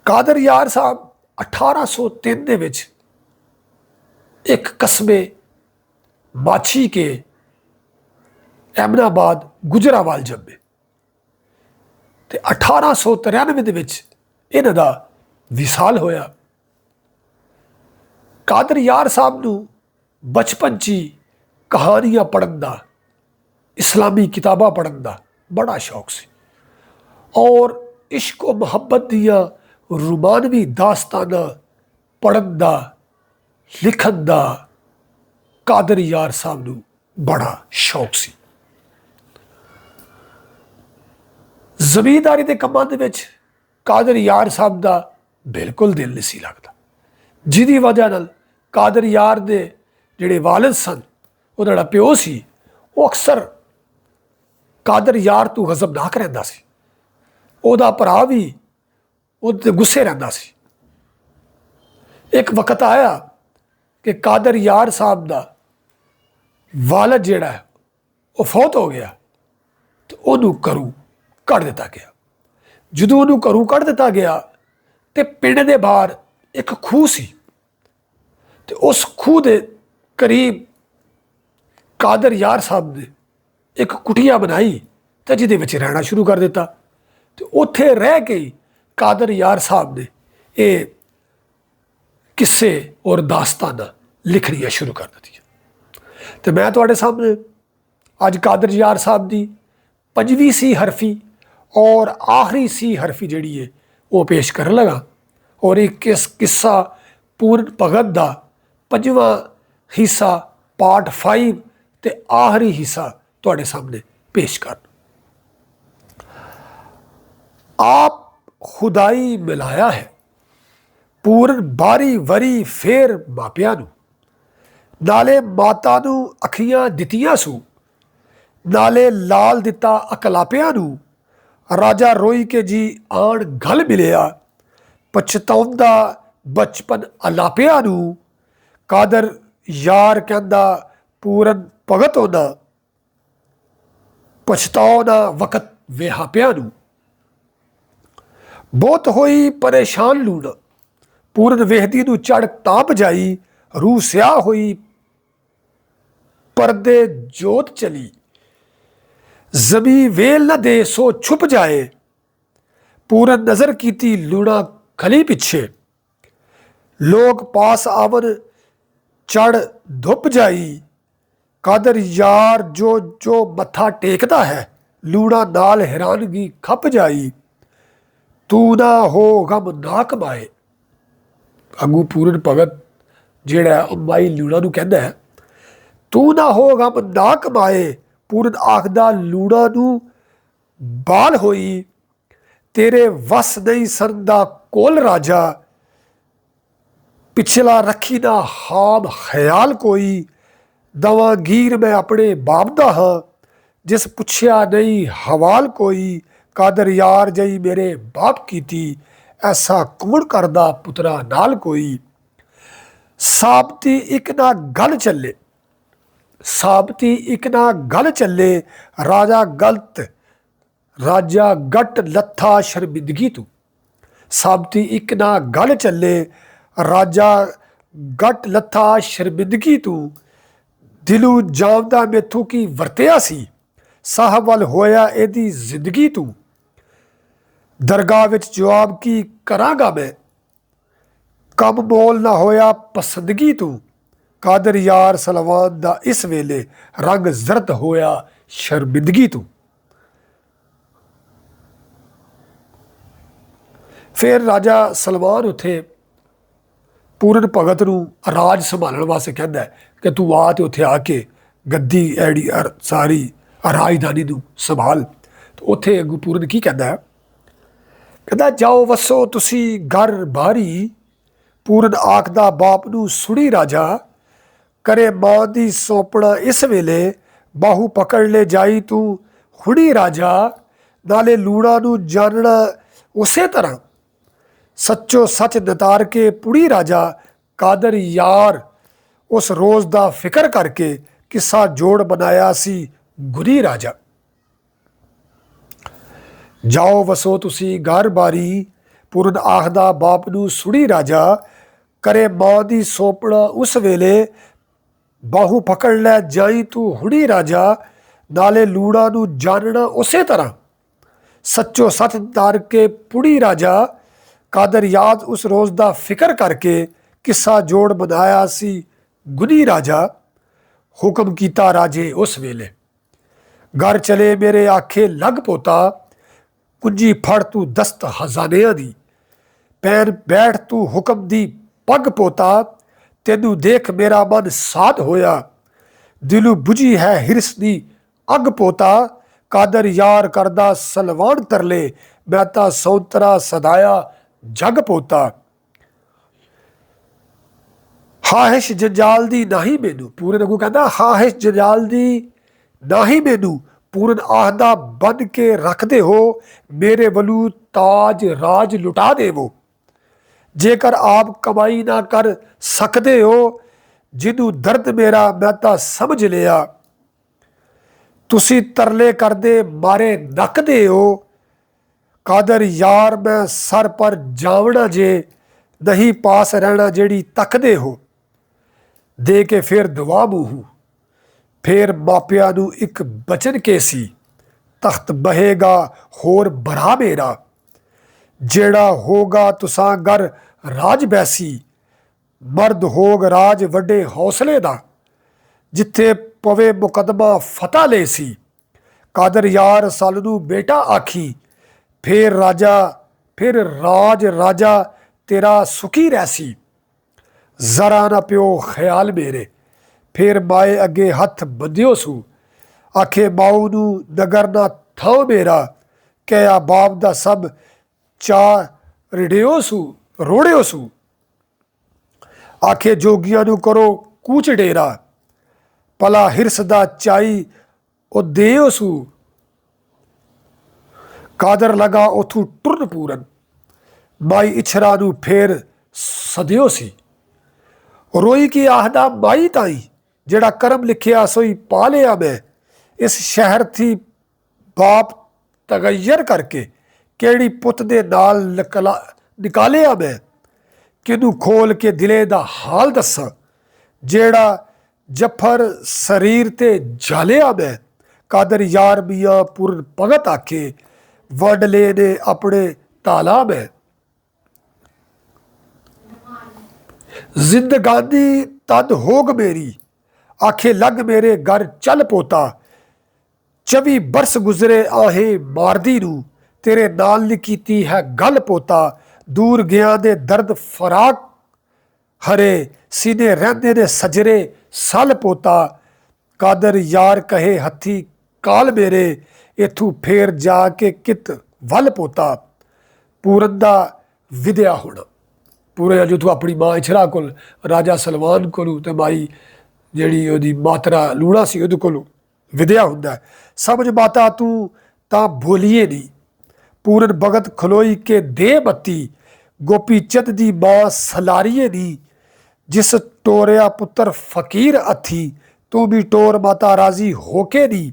ਕਾਦਰ ਯਾਰ ਸਾਹਿਬ 1803 ਦੇ ਵਿੱਚ ਇੱਕ ਕਸਬੇ ਮਾਛੀ ਕੇ ਅਹਿਮਦਾਬਾਦ ਗੁਜਰਾਵਾਲ ਜੰਮੇ ਤੇ 1893 ਦੇ ਵਿੱਚ ਇਹਨਾਂ ਦਾ ਵਿਸਾਲ ਹੋਇਆ। ਕਾਦਰ ਯਾਰ ਸਾਹਿਬ ਨੂੰ ਬਚਪਨ 'ਚ ਹੀ ਕਹਾਣੀਆਂ ਪੜ੍ਹਨ ਦਾ, ਇਸਲਾਮੀ ਕਿਤਾਬਾਂ ਪੜ੍ਹਨ ਦਾ ਬੜਾ ਸ਼ੌਕ ਸੀ ਔਰ ਇਸ਼ਕ و ਮੁਹੱਬਤ ਦੀਆਂ ਰੁਮਾਨਵੀ ਦਾਸਤਾਨਾਂ ਪੜ੍ਹਨ ਦਾ, ਲਿਖਣ ਦਾ ਕਾਦਰ ਯਾਰ ਸਾਹਿਬ ਨੂੰ ਬੜਾ ਸ਼ੌਕ ਸੀ। ਜ਼ਮੀਂਦਾਰੀ ਦੇ ਕੰਮਾਂ ਦੇ ਵਿੱਚ ਕਾਦਰ ਯਾਰ ਸਾਹਿਬ ਦਾ ਬਿਲਕੁਲ ਦਿਲ ਨਹੀਂ ਸੀ ਲੱਗਦਾ, ਜਿਹਦੀ ਵਜ੍ਹਾ ਨਾਲ ਕਾਦਰ ਯਾਰ ਦੇ ਜਿਹੜੇ ਵਾਲਿਦ ਸਨ, ਉਹਦਾ ਜਿਹੜਾ ਪਿਓ ਸੀ, ਉਹ ਅਕਸਰ ਕਾਦਰ ਯਾਰ ਤੋਂ ਗਜ਼ਬਨਾਕ ਰਹਿੰਦਾ ਸੀ। ਉਹਦਾ ਭਰਾ ਵੀ ਉਹਦੇ 'ਤੇ ਗੁੱਸੇ ਰਹਿੰਦਾ ਸੀ। ਇੱਕ ਵਕਤ ਆਇਆ ਕਿ ਕਾਦਰ ਯਾਰ ਸਾਹਿਬ ਦਾ ਵਾਲਦ ਜਿਹੜਾ ਹੈ ਉਹ ਫੌਤ ਹੋ ਗਿਆ, ਤੇ ਉਹਨੂੰ ਘਰੋਂ ਕੱਢ ਦਿੱਤਾ ਗਿਆ। ਜਦੋਂ ਉਹਨੂੰ ਘਰੋਂ ਕੱਢ ਦਿੱਤਾ ਗਿਆ ਤੇ ਪਿੰਡ ਦੇ ਬਾਹਰ ਇੱਕ ਖੂਹ ਸੀ, ਤੇ ਉਸ ਖੂਹ ਦੇ ਕਰੀਬ ਕਾਦਰ ਯਾਰ ਸਾਹਿਬ ਨੇ ਇੱਕ ਕੁਟੀਆ ਬਣਾਈ ਤੇ ਜਿਹਦੇ ਵਿੱਚ ਰਹਿਣਾ ਸ਼ੁਰੂ ਕਰ ਦਿੱਤਾ। ਤੇ ਉੱਥੇ ਰਹਿ ਕੇ ਹੀ ਕਾਦਰ ਯਾਰ ਸਾਹਿਬ ਨੇ ਇਹ ਕਿੱਸੇ ਔਰ ਦਾਸਤਾਨਾਂ ਲਿਖਣੀਆਂ ਸ਼ੁਰੂ ਕਰ ਦਿੱਤੀਆਂ। ਤੇ ਮੈਂ ਤੁਹਾਡੇ ਸਾਹਮਣੇ ਅੱਜ ਕਾਦਰ ਯਾਰ ਸਾਹਿਬ ਦੀ 5ਵੀਂ ਸੀ ਹਰਫੀ ਔਰ ਆਖਰੀ ਸੀ ਹਰਫੀ ਜਿਹੜੀ ਹੈ ਉਹ ਪੇਸ਼ ਕਰਨ ਲਗਾ। ਔਰ ਇਹ ਕਿੱਸਾ ਪੂਰਨ ਭਗਤ ਦਾ 5ਵਾਂ ਹਿੱਸਾ ਪਾਰਟ 5 ਤੇ ਆਖਰੀ ਹਿੱਸਾ ਤੁਹਾਡੇ ਸਾਹਮਣੇ ਪੇਸ਼ ਕਰਨ। ਆਪ ਖੁਦਾਈ ਮਿਲਾਇਆ ਹੈ ਪੂਰਨ ਬਾਰੀ ਵਰੀ ਫੇਰ ਮਾਪਿਆਂ ਨੂੰ, ਨਾਲੇ ਮਾਤਾ ਨੂੰ ਅੱਖੀਆਂ ਦਿੱਤੀਆਂ ਸੂ, ਨਾਲੇ ਲਾਲ ਦਿੱਤਾ ਅਕਲਾਪਿਆਂ ਨੂੰ। ਰਾਜਾ ਰੋਈ ਕੇ ਜੀ ਆਣ ਗਲ ਮਿਲਿਆ, ਪਛਤਾਉਂਦਾ ਬਚਪਨ ਅਲਾਪਿਆਂ ਨੂੰ। ਕਾਦਰ ਯਾਰ ਕਹਿੰਦਾ ਪੂਰਨ ਭਗਤ ਹੋਣਾ, ਪਛਤਾਉਣਾ ਵਕਤ ਵਿਹਾਪਿਆਂ ਨੂੰ। ਬਹੁਤ ਹੋਈ ਪਰੇਸ਼ਾਨ ਲੂਣਾ, ਪੂਰਨ ਵੇਖਦੀ ਨੂੰ ਚੜ ਤਾਂ ਭਜਾਈ। ਰੂਹ ਸਿਆਹ ਹੋਈ ਪਰਦੇ ਜੋਤ ਚਲੀ, ਜ਼ਮੀ ਵੇਲ ਨਾ ਦੇ ਸੋ ਛੁਪ ਜਾਏ। ਪੂਰਨ ਨਜ਼ਰ ਕੀਤੀ ਲੂਣਾ ਖਲੀ ਪਿੱਛੇ, ਲੋਕ ਪਾਸ ਆਵਨ ਚੜ ਧੁੱਪ ਜਾਈ। ਕਾਦਰ ਯਾਰ ਜੋ ਜੋ ਮੱਥਾ ਟੇਕਦਾ ਹੈ, ਲੂਣਾ ਨਾਲ ਹੈਰਾਨਗੀ ਖੱਪ ਜਾਈ। ਤੂੰ ਨਾ ਹੋ ਗਮ ਨਾ ਕਮਾਏ। ਅੱਗੂ ਪੂਰਨ ਭਗਤ ਜਿਹੜਾ ਮਾਈ ਲੂਣਾ ਨੂੰ ਕਹਿੰਦਾ ਹੈ, ਤੂੰ ਨਾ ਹੋ ਗਮ ਨਾ ਕਮਾਏ। ਪੂਰਨ ਆਖਦਾ ਲੂਣਾ ਨੂੰ ਬਾਲ ਹੋਈ, ਤੇਰੇ ਵਸ ਨਹੀਂ ਸਰਦਾ ਕੋਲ ਰਾਜਾ। ਪਿਛਲਾ ਰੱਖੀ ਨਾ ਹਾਮ ਖਿਆਲ ਕੋਈ, ਦਵਾਂਗੀਰ ਮੈਂ ਆਪਣੇ ਬਾਪ ਦਾ ਹਾਂ, ਜਿਸ ਪੁੱਛਿਆ ਨਹੀਂ ਹਵਾਲ ਕੋਈ। ਕਾਦਰ ਯਾਰ ਜਈ ਮੇਰੇ ਬਾਪ ਕੀਤੀ, ਐਸਾ ਕੌਣ ਕਰਦਾ ਪੁੱਤਰਾ ਨਾਲ ਕੋਈ। ਸਾਬਤੀ ਇੱਕ ਨਾ ਗੱਲ ਚੱਲੇ, ਸਾਬਤੀ ਇੱਕ ਨਾ ਗੱਲ ਚੱਲੇ। ਰਾਜਾ ਗਟ ਲੱਥਾ ਸ਼ਰਮਿੰਦਗੀ ਤੂੰ। ਸਾਬਤੀ ਇੱਕ ਨਾ ਗੱਲ ਚੱਲੇ, ਰਾਜਾ ਗਟ ਲੱਥਾ ਸ਼ਰਮਿੰਦਗੀ ਤੂੰ। ਦਿਲੋਂ ਜਾਮਦਾ ਮੈਥੋਂ ਕੀ ਵਰਤਿਆ ਸੀ, ਸਾਹਿਬ ਵੱਲ ਹੋਇਆ ਇਹਦੀ ਜ਼ਿੰਦਗੀ ਤੂੰ। ਦਰਗਾਹ ਵਿੱਚ ਜਵਾਬ ਕੀ ਕਰਾਂਗਾ ਮੈਂ, ਕੰਮ ਮੋਲ ਨਾ ਹੋਇਆ ਪਸੰਦਗੀ ਤੂੰ। ਕਾਦਰ ਯਾਰ ਸਲਵਾਨ ਦਾ ਇਸ ਵੇਲੇ ਰੰਗ ਜ਼ਰਦ ਹੋਇਆ ਸ਼ਰਮਿੰਦਗੀ ਤੂੰ। ਫਿਰ ਰਾਜਾ ਸਲਮਾਨ ਉੱਥੇ ਪੂਰਨ ਭਗਤ ਨੂੰ ਰਾਜ ਸੰਭਾਲਣ ਵਾਸਤੇ ਕਹਿੰਦਾ ਕਿ ਤੂੰ ਆ ਤੇ ਉੱਥੇ ਆ ਕੇ ਗੱਦੀ ਐੜੀ ਸਾਰੀ ਰਾਜਧਾਨੀ ਨੂੰ ਸੰਭਾਲ। ਉੱਥੇ ਅੱਗੂ ਪੂਰਨ ਕੀ ਕਹਿੰਦਾ, ਕਹਿੰਦਾ ਜਾਓ ਵਸੋ ਤੁਸੀਂ ਘਰ ਬਾਰੀ। ਪੂਰਨ ਆਖਦਾ ਬਾਪ ਨੂੰ ਸੁਣੀ ਰਾਜਾ, ਕਰੇ ਮਾਂ ਦੀ ਸੌਂਪਣਾ ਇਸ ਵੇਲੇ। ਬਾਹੂ ਪਕੜ ਲੈ ਜਾਈ ਤੂੰ ਹੁਣੀ ਰਾਜਾ, ਨਾਲੇ ਲੂਣਾ ਨੂੰ ਜਾਣਨਾ ਉਸੇ ਤਰ੍ਹਾਂ। ਸੱਚੋ ਸੱਚ ਨਤਾਰ ਕੇ ਪੁੜੀ ਰਾਜਾ। ਕਾਦਰ ਯਾਰ ਉਸ ਰੋਜ਼ ਦਾ ਫਿਕਰ ਕਰਕੇ ਕਿੱਸਾ ਜੋੜ ਬਣਾਇਆ ਸੀ ਗੁਰੀ ਰਾਜਾ। ਜਾਓ ਵਸੋ ਤੁਸੀਂ ਘਰ ਬਾਰੀ। ਪੂਰਨ ਆਖਦਾ ਬਾਪ ਨੂੰ ਸੁਣੀ ਰਾਜਾ, ਕਰੇ ਮਾਂ ਦੀ ਸੌਂਪਣਾ ਉਸ ਵੇਲੇ। ਬਾਹੂ ਪਕੜ ਲੈ ਜਾਈ ਤੂੰ ਹੁਣੀ ਰਾਜਾ, ਨਾਲੇ ਲੂਣਾ ਨੂੰ ਜਾਣਨਾ ਉਸੇ ਤਰ੍ਹਾਂ। ਸੱਚੋ ਸੱਚ ਤਾਰ ਕੇ ਪੁੜੀ ਰਾਜਾ। ਕਾਦਰ ਯਾਦ ਉਸ ਰੋਜ਼ ਦਾ ਫਿਕਰ ਕਰਕੇ ਕਿੱਸਾ ਜੋੜ ਬਣਾਇਆ ਸੀ ਗੁਨੀ ਰਾਜਾ। ਹੁਕਮ ਕੀਤਾ ਰਾਜੇ ਉਸ ਵੇਲੇ, ਘਰ ਚਲੇ ਮੇਰੇ ਆਖੇ ਲੱਗ ਪੋਤਾ। ਕੁੰਜੀ ਫੜ ਤੂੰ ਦਸਤ ਹਜ਼ਾਨਿਆਂ ਦੀ, ਪੈਰ ਬੈਠ ਤੂੰ ਹੁਕਮ ਦੀ ਪੱਗ ਪੋਤਾ। ਤੈਨੂੰ ਦੇਖ ਮੇਰਾ ਮਨ ਸਾਧ ਹੋਇਆ, ਦਿਲੋਂ ਬੁਝੀ ਹੈ ਹਿਰਸ ਦੀ ਅੱਗ ਪੋਤਾ। ਕਾਦਰ ਯਾਰ ਕਰਦਾ ਸਲਵਾਨ ਤਰਲੇ, ਮੈਂ ਤਾਂ ਸੌਤਰਾ ਸਦਾਇਆ ਜਗ ਪੋਤਾ। ਖਾਹਿਸ਼ ਜੰਜਾਲ ਦੀ ਨਹੀਂ ਮੈਨੂੰ, ਪੂਰੇ ਨੂੰ ਕਹਿੰਦਾ ਖਾਹਿਸ਼ ਜੰਜਾਲ ਦੀ ਨਹੀਂ ਮੈਨੂੰ। ਪੂਰਨ ਆਹਦਾ ਬੰਨ ਕੇ ਰੱਖਦੇ ਹੋ, ਮੇਰੇ ਵੱਲੋਂ ਤਾਜ ਰਾਜ ਲੁਟਾ ਦੇਵੋ। ਜੇਕਰ ਆਪ ਕਮਾਈ ਨਾ ਕਰ ਸਕਦੇ ਹੋ, ਜਿਹਨੂੰ ਦਰਦ ਮੇਰਾ ਮੈਂ ਤਾਂ ਸਮਝ ਲਿਆ। ਤੁਸੀਂ ਤਰਲੇ ਕਰਦੇ ਮਾਰੇ ਨੱਕਦੇ ਹੋ, ਕਾਦਰ ਯਾਰ ਮੈਂ ਸਰ ਪਰ ਜਾਵਣਾ ਜੇ, ਨਹੀਂ ਪਾਸ ਰਹਿਣਾ ਜਿਹੜੀ ਤੱਕਦੇ ਹੋ। ਦੇ ਕੇ ਫਿਰ ਦੁਆ ਮੂੰਹ, ਫਿਰ ਮਾਪਿਆਂ ਨੂੰ ਇੱਕ ਬਚਨ ਕੇ ਸੀ, ਤਖਤ ਬਹੇਗਾ ਹੋਰ ਬਰਾ ਮੇਰਾ। ਜਿਹੜਾ ਹੋਗਾ ਤੁਸਾਂ ਗਰ ਰਾਜ ਬੈਸੀ, ਮਰਦ ਹੋਗ ਰਾਜ ਵੱਡੇ ਹੌਸਲੇ ਦਾ। ਜਿੱਥੇ ਪਵੇ ਮੁਕਦਮਾ ਫਤਹ ਲੈ ਸੀ, ਕਾਦਰ ਯਾਰ ਸਲ ਨੂੰ ਬੇਟਾ ਆਖੀ। ਫਿਰ ਰਾਜ ਰਾਜਾ ਤੇਰਾ ਸੁਖੀ ਰਹਿਸੀ। ਜ਼ਰਾ ਨਾ ਪਿਓ ਖਿਆਲ ਮੇਰੇ, ਫਿਰ ਮਾਏ ਅੱਗੇ ਹੱਥ ਬੰਧਿਓ ਸੂ। ਆਖੇ ਮਾਊ ਨੂੰ ਨਗਰ ਨਾ ਥਾਂ ਮੇਰਾ, ਕਹਿਆ ਬਾਪ ਦਾ ਸਭ ਚਾਹ ਰੜਿਓ ਸੂ ਰੋੜਿਓ ਸੂ। ਆਖੇ ਜੋਗੀਆਂ ਨੂੰ ਕਰੋ ਕੂਚ ਡੇਰਾ, ਭਲਾ ਹਿਰਸ ਦਾ ਚਾਈ ਉਹ ਦਿਓ ਸੂ। ਕਾਦਰ ਲਗਾ ਉਥੋਂ ਟੁਰਨ ਪੂਰਨ, ਮਾਈ ਇਛਰਾ ਨੂੰ ਫੇਰ ਸਦਿਓ ਸੀ। ਰੋਈ ਕੀ ਆਹਦਾ ਮਾਈ ਤਾਈ, ਜਿਹੜਾ ਕਰਮ ਲਿਖਿਆ ਸੋਈ ਪਾ ਲਿਆ ਮੈਂ। ਇਸ ਸ਼ਹਿਰ ਥੀ ਬਾਪ ਤਗੱਯਰ ਕਰਕੇ, ਕਿਹੜੀ ਪੁੱਤ ਦੇ ਨਾਲ ਨਿਕਾਲਿਆ ਮੈਂ। ਕਿਹਨੂੰ ਖੋਲ ਕੇ ਦਿਲੇ ਦਾ ਹਾਲ ਦੱਸਾਂ, ਜਿਹੜਾ ਜਫਰ ਸਰੀਰ ਤੇ ਜਾਲਿਆ ਮੈਂ। ਕਾਦਰ ਯਾਰ ਮੀਆਂ ਪੂਰਨ ਭਗਤ ਆਖੇ, ਵੰਡ ਲੈ ਨੇ ਆਪਣੇ ਤਾਲਾ ਮੈਂ। ਜ਼ਿੰਦਗਾਨੀ ਤਦ ਹੋਗ ਮੇਰੀ, ਆਖੇ ਲੱਗ ਮੇਰੇ ਘਰ ਚੱਲ ਪੋਤਾ। 24 ਬਰਸ ਗੁਜ਼ਰੇ ਆਹੇ ਮਾਰਦੀ ਨੂੰ, ਤੇਰੇ ਨਾਲ ਨੀ ਕੀਤੀ ਹੈ ਗੱਲ ਪੋਤਾ। ਦੂਰ ਗਿਆ ਦੇ ਦਰਦ ਫਰਾਕ ਹਰੇ, ਸੀਨੇ ਰਹਿੰਦੇ ਨੇ ਸਜਰੇ ਸਲ ਪੋਤਾ। ਕਾਦਰ ਯਾਰ ਕਹੇ ਹੱਥੀ ਕਾਲ ਮੇਰੇ, ਇਥੋਂ ਫੇਰ ਜਾ ਕੇ ਕਿਤ ਵੱਲ ਪੋਤਾ। ਪੂਰਨ ਦਾ ਵਿਦਿਆ ਹੋਣਾ, ਪੂਰੇ ਜਿੱਥੋਂ ਆਪਣੀ ਮਾਂ ਇਛਰਾ ਕੋਲ ਰਾਜਾ ਸਲਮਾਨ ਕੋਲੋਂ ਤੇ ਮਾਈ ਜਿਹੜੀ ਉਹਦੀ ਮਾਤਰਾ ਲੂਣਾ ਸੀ ਉਹਦੇ ਕੋਲੋਂ ਵਿਦਿਆ ਹੁੰਦਾ। ਸਮਝ ਮਾਤਾ ਤੂੰ ਤਾਂ ਭੋਲੀਏ ਨਹੀਂ। ਪੂਰਨ ਭਗਤ ਖਲੋਈ ਕੇ ਦੇ ਬੱਤੀ, ਗੋਪੀ ਚੰਦ ਦੀ ਮਾਂ ਸਲਾਰੀਏ ਨਹੀਂ। ਜਿਸ ਟੋਰਿਆ ਪੁੱਤਰ ਫਕੀਰ ਹੱਥੀ, ਤੂੰ ਵੀ ਟੋਰ ਮਾਤਾ ਰਾਜ਼ੀ ਹੋ ਕੇ ਨਹੀਂ।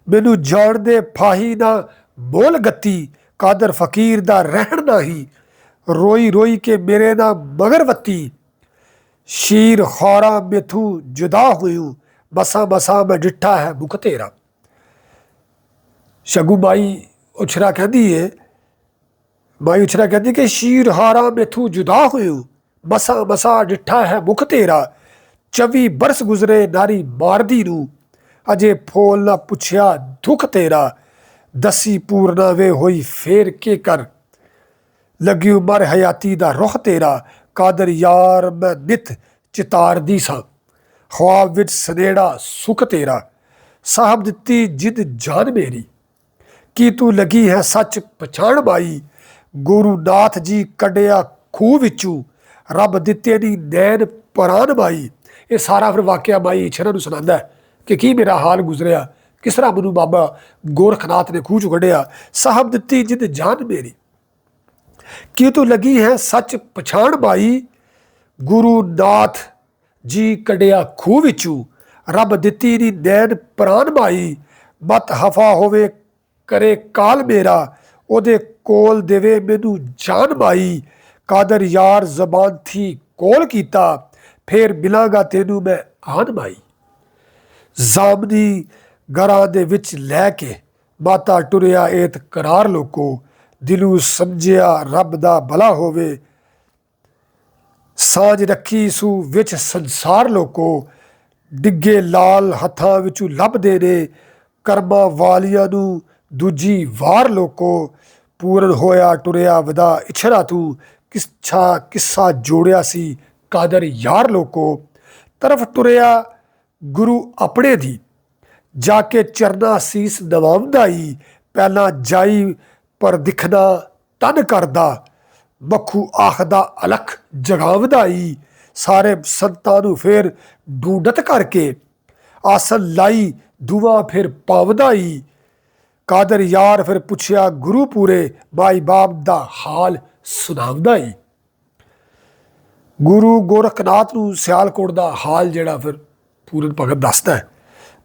ਮੈਨੂੰ ਜਾਣ ਦੇ ਫਾਹੀ ਨਾ ਬੋਲ ਗੱਤੀ, ਕਾਦਰ ਫਕੀਰ ਦਾ ਰਹਿਣ ਨਹੀਂ। ਰੋਈ ਰੋਈ ਕੇ ਮੇਰੇ ਨਾ ਮਗਰ ਵੱਤੀ, ਸ਼ੀਰ ਖੌਰਾ ਮੈਥੂ ਜੁਦਾ ਹੋਇਓ। ਬਸਾਂ ਬਸਾਂ ਮੈਂ ਡਿੱਠਾ ਹੈ ਮੁਖ ਤੇਰਾ। ਸ਼ਗੂ ਮਾਈ ਉਛਰਾ ਕਹਿੰਦੀ ਏ, ਮਾਈ ਉਛਰਾ ਕਹਿੰਦੀ ਕਿ ਸ਼ੀਰ ਹਾਰਾ ਮੈਥੂ ਜੁਦਾ ਹੋਇਓ, ਬਸਾਂ ਬਸਾਂ ਡਿੱਠਾ ਹੈ ਮੁਖ ਤੇਰਾ। 24 ਬਰਸ ਗੁਜ਼ਰੇ ਨਾਰੀ ਮਾਰਦੀ ਨੂੰ, ਅਜੇ ਫੋਲ ਨਾ ਪੁੱਛਿਆ ਦੁੱਖ ਤੇਰਾ। ਦਸੀ ਪੂਰਨਾ ਵੇ ਹੋਈ ਫੇਰ ਕੇ ਕਰ, ਲੱਗੀ ਉਮਰ ਹਯਾਤੀ ਦਾ ਰੁਖ ਤੇਰਾ। ਕਾਦਰ ਯਾਰ ਮੈਂ ਨਿਤ ਚਿਤਾਰਦੀ ਸਾਂ, ਖੁਆਬ ਵਿੱਚ ਸਨੇੜਾ ਸੁਖ ਤੇਰਾ। ਸਾਹਿਬ ਦਿੱਤੀ ਜਿੱਦ ਜਾਨ ਮੇਰੀ, ਕੀ ਤੂੰ ਲੱਗੀ ਹੈ ਸੱਚ ਪਛਾਣ ਮਾਈ। ਗੁਰੂ ਨਾਥ ਜੀ ਕੱਢਿਆ ਖੂਹ ਵਿੱਚੋਂ, ਰੱਬ ਦਿੱਤੇ ਨੀ ਨੈਣ ਪਰਾਨ ਮਾਈ। ਇਹ ਸਾਰਾ ਫਿਰ ਵਾਕਿਆ ਮਾਈ ਇਛਰਾ ਨੂੰ ਸੁਣਾਉਂਦਾ ਕਿ ਕੀ ਮੇਰਾ ਹਾਲ ਗੁਜ਼ਰਿਆ, ਕਿਸ ਤਰ੍ਹਾਂ ਮੈਨੂੰ ਬਾਬਾ ਗੋਰਖਨਾਥ ਨੇ ਖੂਹ ਚੋਂ ਕੱਢਿਆ। ਸਾਹਿਬ ਦਿੱਤੀ ਜਿੱਦ ਜਾਨ ਮੇਰੀ, ਕੀ ਤੂੰ ਲੱਗੀ ਹੈ ਸੱਚ ਪਛਾਣ ਮਾਈ। ਗੁਰੂ ਨਾਥ ਜੀ ਕੱਢਿਆ ਖੂਹ ਵਿੱਚੋਂ, ਰੱਬ ਦਿੱਤੀ ਨੀ ਨੈਣ ਪ੍ਰਾਨ ਮਾਈ। ਮਤ ਹਫਾ ਹੋਵੇ ਕਰੇ ਕਾਲ ਮੇਰਾ, ਉਹਦੇ ਕੋਲ ਦੇਵੇ ਮੈਨੂੰ ਜਾਨ ਮਾਈ। ਕਾਦਰ ਯਾਰ ਜ਼ਬਾਨ ਥੀ ਕੋਲ ਕੀਤਾ, ਫੇਰ ਮਿਲਾਂਗਾ ਤੈਨੂੰ ਮੈਂ ਆਨ ਮਾਈ। ਜ਼ਾਮਨੀ ਘਰਾਂ ਦੇ ਵਿੱਚ ਲੈ ਕੇ ਮਾਤਾ ਟੁਰਿਆ ਏਤ ਕਰਾਰ ਲੋਕੋ। ਦਿਲੋਂ ਸਮਝਿਆ ਰੱਬ ਦਾ ਭਲਾ ਹੋਵੇ, ਸਾਂਝ ਰੱਖੀ ਸੂ ਵਿੱਚ ਸੰਸਾਰ ਲੋਕੋ। ਡਿੱਗੇ ਲਾਲ ਹੱਥਾਂ ਵਿੱਚੋਂ ਲੱਭਦੇ ਨੇ, ਕਰਮਾਂ ਵਾਲੀਆਂ ਨੂੰ ਦੂਜੀ ਵਾਰ ਲੋਕੋ। ਪੂਰਨ ਹੋਇਆ ਟੁਰਿਆ ਵਦਾ ਇਛਰਾ ਤੂੰ, ਕਿੱਸਾ ਜੋੜਿਆ ਸੀ ਕਾਦਰ ਯਾਰ ਲੋਕੋ। ਤਰਫ ਟੁਰਿਆ ਗੁਰੂ ਆਪਣੇ ਦੀ, ਜਾ ਕੇ ਚਰਨਾ ਸੀਸ ਨਵਾਉਂਦਾ ਈ। ਪਹਿਲਾਂ ਜਾਈ ਪਰ ਦਿਖਣਾ ਤਨ ਕਰਦਾ, ਮੱਖੂ ਆਖਦਾ ਅਲਖ ਜਗਾਵਦਾ ਈ। ਸਾਰੇ ਸੰਤਾਂ ਨੂੰ ਫੇਰ ਢੂੰਡਤ ਕਰਕੇ, ਆਸਨ ਲਾਈ ਦੁਆ ਫਿਰ ਪਾਵਦਾ ਈ। ਕਾਦਰ ਯਾਰ ਫਿਰ ਪੁੱਛਿਆ ਗੁਰੂ ਪੂਰੇ, ਮਾਈ ਬਾਪ ਦਾ ਹਾਲ ਸੁਣਾਵਦਾ ਈ। ਗੁਰੂ ਗੋਰਖਨਾਥ ਨੂੰ ਸਿਆਲਕੋਟ ਦਾ ਹਾਲ ਜਿਹੜਾ ਫਿਰ ਪੂਰਨ ਭਗਤ ਦੱਸਦਾ ਹੈ।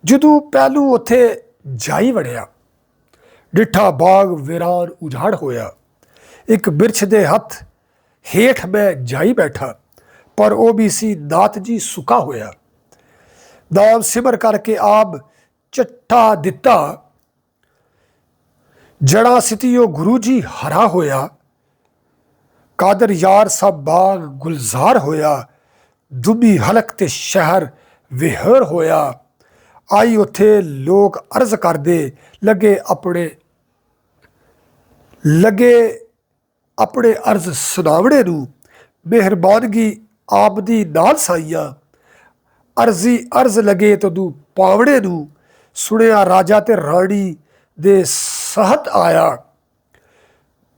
ਜਦੋਂ ਪਹਿਲੂ ਉੱਥੇ ਜਾਈ ਵੜਿਆ, ਡਿੱਠਾ ਬਾਗ ਵੀਰਾਨ ਉਜਾੜ ਹੋਇਆ। ਇੱਕ ਬਿਰਛ ਦੇ ਹੱਥ ਹੇਠ ਮੈਂ ਜਾਈ ਬੈਠਾ, ਪਰ ਉਹ ਵੀ ਸੀ ਨਾਥ ਜੀ ਸੁੱਕਾ ਹੋਇਆ। ਨਾਮ ਸਿਮਰ ਕਰਕੇ ਆਪ ਚੱਠਾ ਦਿੱਤਾ, ਜੜਾ ਸਿਤੀਓ ਗੁਰੂ ਜੀ ਹਰਾ ਹੋਇਆ। ਕਾਦਰ ਯਾਰ ਸਭ ਬਾਗ ਗੁਲਜ਼ਾਰ ਹੋਇਆ, ਦੁਬੀ ਹਲਕ ਤੇ ਸ਼ਹਿਰ ਵਿਹਰ ਹੋਇਆ। ਆਈ ਉੱਥੇ ਲੋਕ ਅਰਜ਼ ਕਰਦੇ, ਲੱਗੇ ਆਪਣੇ ਅਰਜ਼ ਸੁਣਾਵਣੇ ਨੂੰ। ਮਿਹਰਬਾਨਗੀ ਆਪ ਦੀ ਨਾਲ ਸਾਈਆਂ, ਅਰਜ਼ ਲਗੇ ਤਦੋਂ ਪਾਵੜੇ ਨੂੰ। ਸੁਣਿਆ ਰਾਜਾ ਤੇ ਰਾਣੀ ਦੇ ਸਹਤ ਆਇਆ,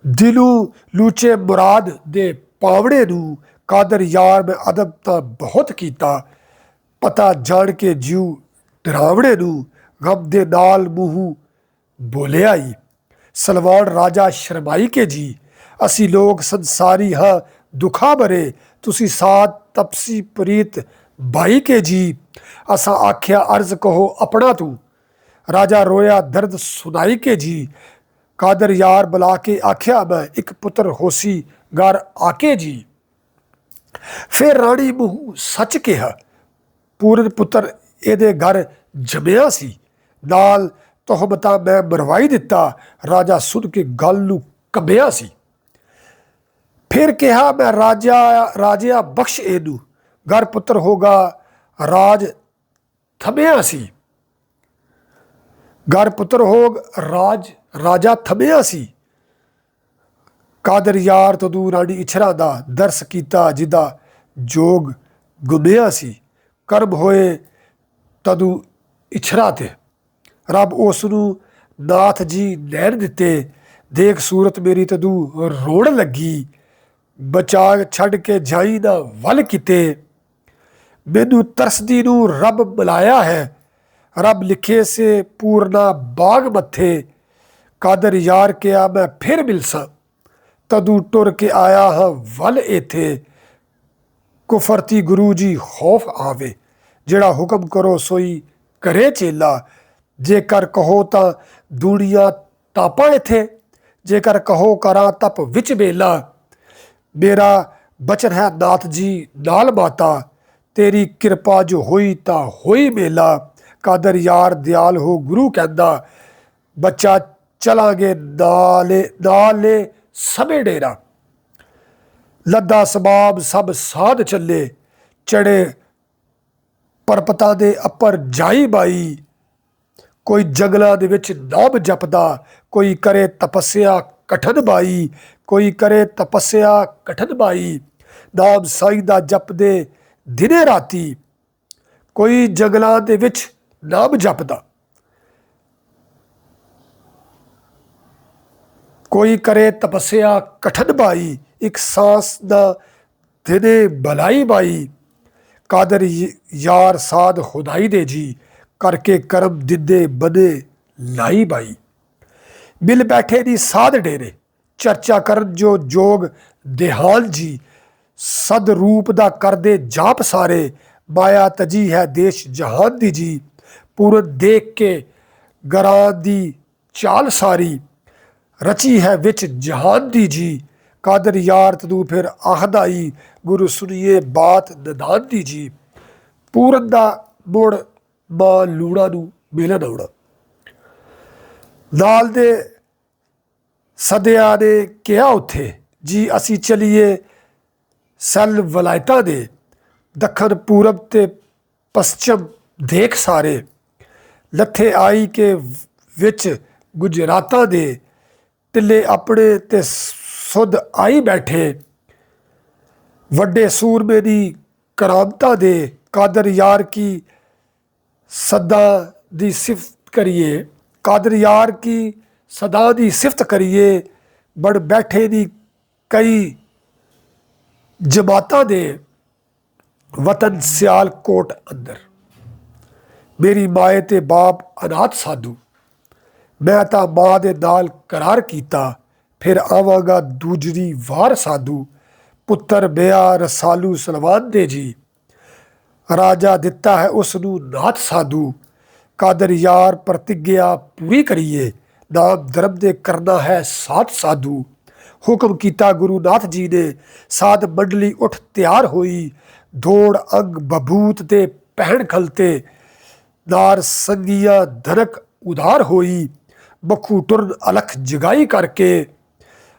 ਦਿਲੋਂ ਲੂਚੇ ਮੁਰਾਦ ਦੇ ਪਾਵੜੇ ਨੂੰ। ਕਾਦਰ ਯਾਰ ਮੈਂ ਅਦਬ ਤਾਂ ਬਹੁਤ ਕੀਤਾ, ਪਤਾ ਜਾਣ ਕੇ ਜਿਉ ਡਰਾਵਣੇ ਨੂੰ। ਗਮ ਦੇ ਨਾਲ ਮੂੰਹ ਬੋਲਿਆ ਈ, ਸਲਵਾਨ ਰਾਜਾ ਸ਼ਰਮਾਈ ਕੇ ਜੀ। ਅਸੀਂ ਲੋਕ ਸੰਸਾਰੀ ਹਾਂ ਦੁਖਾ ਭਰੇ, ਤੁਸੀਂ ਸਾਥ ਤਪਸੀ ਪ੍ਰੀਤ ਬਾਈ ਕੇ ਜੀ। ਅਸਾਂ ਆਖਿਆ ਅਰਜ਼ ਕਹੋ ਆਪਣਾ ਤੂੰ, ਰਾਜਾ ਰੋਇਆ ਦਰਦ ਸੁਣਾਈ ਕੇ ਜੀ। ਕਾਦਰ ਯਾਰ ਬੁਲਾ ਕੇ ਆਖਿਆ ਮੈਂ, ਇੱਕ ਪੁੱਤਰ ਹੋਸੀ ਘਰ ਆਕੇ ਜੀ। ਫਿਰ ਰਾਣੀ ਮੂੰਹ ਸੱਚ ਕਿਹਾ, ਪੂਰਨ ਪੁੱਤਰ ਇਹਦੇ ਘਰ ਜੰਮਿਆ ਸੀ। ਨਾਲ ਤੋਹਮਤਾਂ ਮੈਂ ਮਰਵਾਈ ਦਿੱਤਾ। ਰਾਜਾ ਸੁਣ ਕੇ ਗੱਲ ਨੂੰ ਕੰਬਿਆ ਸੀ। ਫਿਰ ਕਿਹਾ ਮੈਂ ਰਾਜਿਆ ਬਖਸ਼ ਇਹਨੂੰ, ਘਰ ਪੁੱਤਰ ਹੋਗਾ ਰਾਜ ਥਮਿਆ ਸੀ। ਘਰ ਪੁੱਤਰ ਹੋਗ ਰਾਜਾ ਥਮਿਆ ਸੀ। ਕਾਦਰ ਯਾਰ ਤਦੋਂ ਰਾਣੀ ਇਛਰਾ ਦਾ ਦਰਸ ਕੀਤਾ, ਜਿਦਾ ਜੋਗ ਗੁੰਮਿਆ ਸੀ। ਕਰਮ ਹੋਏ ਤਦੋਂ ਇਛਰਾ ਤੇ, ਰੱਬ ਉਸ ਨੂੰ ਨਾਥ ਜੀ ਨੈਣ ਦਿੱਤੇ। ਦੇਖ ਸੂਰਤ ਮੇਰੀ ਤਦੋਂ ਰੋੜ ਲੱਗੀ, ਬਚਾ ਛੱਡ ਕੇ ਜਾਈ ਨਾ ਵੱਲ ਕਿਤੇ। ਮੈਨੂੰ ਤਰਸਦੀ ਨੂੰ ਰੱਬ ਬੁਲਾਇਆ ਹੈ, ਰੱਬ ਲਿਖੇ ਸੇ ਪੂਰਨਾ ਬਾਗ ਮੱਥੇ। ਕਾਦਰ ਯਾਰ ਕਿਹਾ ਮੈਂ ਫਿਰ ਮਿਲਸਾਂ, ਤਦੋਂ ਟੁਰ ਕੇ ਆਇਆ ਹਾਂ ਵੱਲ ਇੱਥੇ। ਕੁਫਰਤੀ ਗੁਰੂ ਜੀ ਖੌਫ ਆਵੇ, ਜਿਹੜਾ ਹੁਕਮ ਕਰੋ ਸੋਈ ਕਰੇ ਚੇਲਾ। ਜੇਕਰ ਕਹੋ ਤਾਂ ਦੂੜੀਆਂ ਤਾਪਾਂ ਇੱਥੇ, ਜੇਕਰ ਕਹੋ ਕਰਾਂ ਤਪ ਵਿੱਚ ਬੇਲਾ। ਮੇਰਾ ਬਚਨ ਹੈ ਨਾਥ ਜੀ ਨਾਲ ਮਾਤਾ, ਤੇਰੀ ਕਿਰਪਾ ਜੋ ਹੋਈ ਤਾਂ ਹੋਈ ਮੇਲਾ। ਕਾਦਰ ਯਾਰ ਦਿਆਲ ਹੋ ਗੁਰੂ ਕਹਿੰਦਾ, ਬੱਚਾ ਚਲਾਂਗੇ ਨਾਲੇ ਸਮੇਂ ਡੇਰਾ। ਲੱਦਾ ਸਬਾਬ ਸਭ ਸਾਧ ਚੱਲੇ, ਚੜੇ ਪਰਪਤਾਂ ਦੇ ਅੱਪਰ ਜਾਈ ਬਾਈ। ਕੋਈ ਜੰਗਲਾਂ ਦੇ ਵਿੱਚ ਨਾਮ ਜਪਦਾ, ਕੋਈ ਕਰੇ ਤਪੱਸਿਆ ਕਠਨ ਬਾਈ। ਕੋਈ ਕਰੇ ਤਪੱਸਿਆ ਕਠਨ ਬਾਈ, ਨਾਮ ਸਾਈਂ ਦਾ ਜਪਦੇ ਦਿਨੇ ਰਾਤੀ। ਕੋਈ ਜੰਗਲਾਂ ਦੇ ਵਿੱਚ ਨਾਮ ਜਪਦਾ, ਕੋਈ ਕਰੇ ਤਪੱਸਿਆ ਕਠਨ ਬਾਈ। ਇੱਕ ਸਾਂਸ ਦਾ ਦਿਨੇ ਬਲਾਈ ਬਾਈ। ਕਾਦਰ ਯਾਰ ਸਾਧ ਖੁਦਾਈ ਦੇ ਜੀ, ਕਰਕੇ ਕਰਮ ਦਿੰਦੇ ਬਨੇ ਲਾਈ ਬਾਈ। ਮਿਲ ਬੈਠੇ ਦੀ ਸਾਧ ਡੇਰੇ, ਚਰਚਾ ਕਰਨ ਜੋ ਜੋਗ ਦੇਹਾਲ ਜੀ। ਸਦ ਰੂਪ ਦਾ ਕਰਦੇ ਜਾਪ ਸਾਰੇ, ਮਾਇਆ ਤਜੀ ਹੈ ਦੇਸ਼ ਜਹਾਨ ਦੀ ਜੀ। ਪੂਰਨ ਦੇਖ ਕੇ ਗਰਾਂ ਦੀ ਚਾਲ ਸਾਰੀ, ਰਚੀ ਹੈ ਵਿੱਚ ਜਹਾਨ ਦੀ ਜੀ। ਕਾਦਰ ਯਾਰ ਤਦੋਂ ਫਿਰ ਆਖਦਾ ਈ, ਗੁਰੂ ਸੁਣੀਏ ਬਾਤ ਨਦਾਨ ਦੀ ਜੀ। ਪੂਰਨ ਦਾ ਮੁੜ ਮਾਂ ਲੂਣਾ ਨੂੰ ਮਿਲਣ ਆਉਣਾ। ਨਾਲ ਦੇ ਸਦਿਆ ਨੇ ਕਿਹਾ ਉੱਥੇ ਜੀ, ਅਸੀਂ ਚਲੀਏ ਸੈਲ ਵਲਾਇਤਾਂ ਦੇ। ਦੱਖਣ ਪੂਰਬ ਤੇ ਪশ্ਚਿਮ ਦੇਖ ਸਾਰੇ, ਲੱਥੇ ਆਈ ਕੇ ਵਿੱਚ ਗੁਜਰਾਤਾਂ ਦੇ। ਟਿੱਲੇ ਆਪਣੇ ਤੇ ਸੁਧ ਆਈ ਬੈਠੇ, ਵੱਡੇ ਸੂਰਮੇ ਦੀ ਕਰਾਮਤਾਂ ਦੇ। ਕਾਦਰ ਯਾਰ ਕੀ ਸਦਾ ਦੀ ਸਿਫਤ ਕਰੀਏ, ਕਾਦਰ ਯਾਰ ਕੀ ਸਦਾ ਦੀ ਸਿਫਤ ਕਰੀਏ। ਬੜ ਬੈਠੇ ਦੀ ਕਈ ਜਮਾਤਾਂ ਦੇ, ਵਤਨ ਸਿਆਲਕੋਟ ਅੰਦਰ। ਮੇਰੀ ਮਾਏ ਤੇ ਬਾਪ ਅਨਾਥ ਸਾਧੂ। ਮੈਂ ਤਾਂ ਮਾਂ ਦੇ ਨਾਲ ਕਰਾਰ ਕੀਤਾ, ਫਿਰ ਆਵਾਂਗਾ ਦੂਜਰੀ ਵਾਰ ਸਾਧੂ। ਪੁੱਤਰ ਬਿਆ ਰਸਾਲੂ ਸਲਵਾਨ ਦੇ ਜੀ, ਰਾਜਾ ਦਿੱਤਾ ਹੈ ਉਸ ਨੂੰ ਨਾਥ ਸਾਧੂ। ਕਾਦਰ ਯਾਰ ਪ੍ਰਤਿਗਿਆ ਪੂਰੀ ਕਰੀਏ, ਨਾਮ ਧਰਮ ਦੇ ਕਰਨਾ ਹੈ ਸਾਧ ਸਾਧੂ। ਹੁਕਮ ਕੀਤਾ ਗੁਰੂ ਨਾਥ ਜੀ ਨੇ, ਸਾਧ ਮੰਡਲੀ ਉੱਠ ਤਿਆਰ ਹੋਈ। ਦੌੜ ਅੰਗ ਬਬੂਤ ਤੇ ਪਹਿਣ ਖਲਤੇ, ਨਾਰ ਸੰਗੀਆਂ ਧਨਕ ਉਧਾਰ ਹੋਈ। ਬਖੂ ਟੁਰਨ ਅਲਖ ਜਗਾਈ ਕਰਕੇ,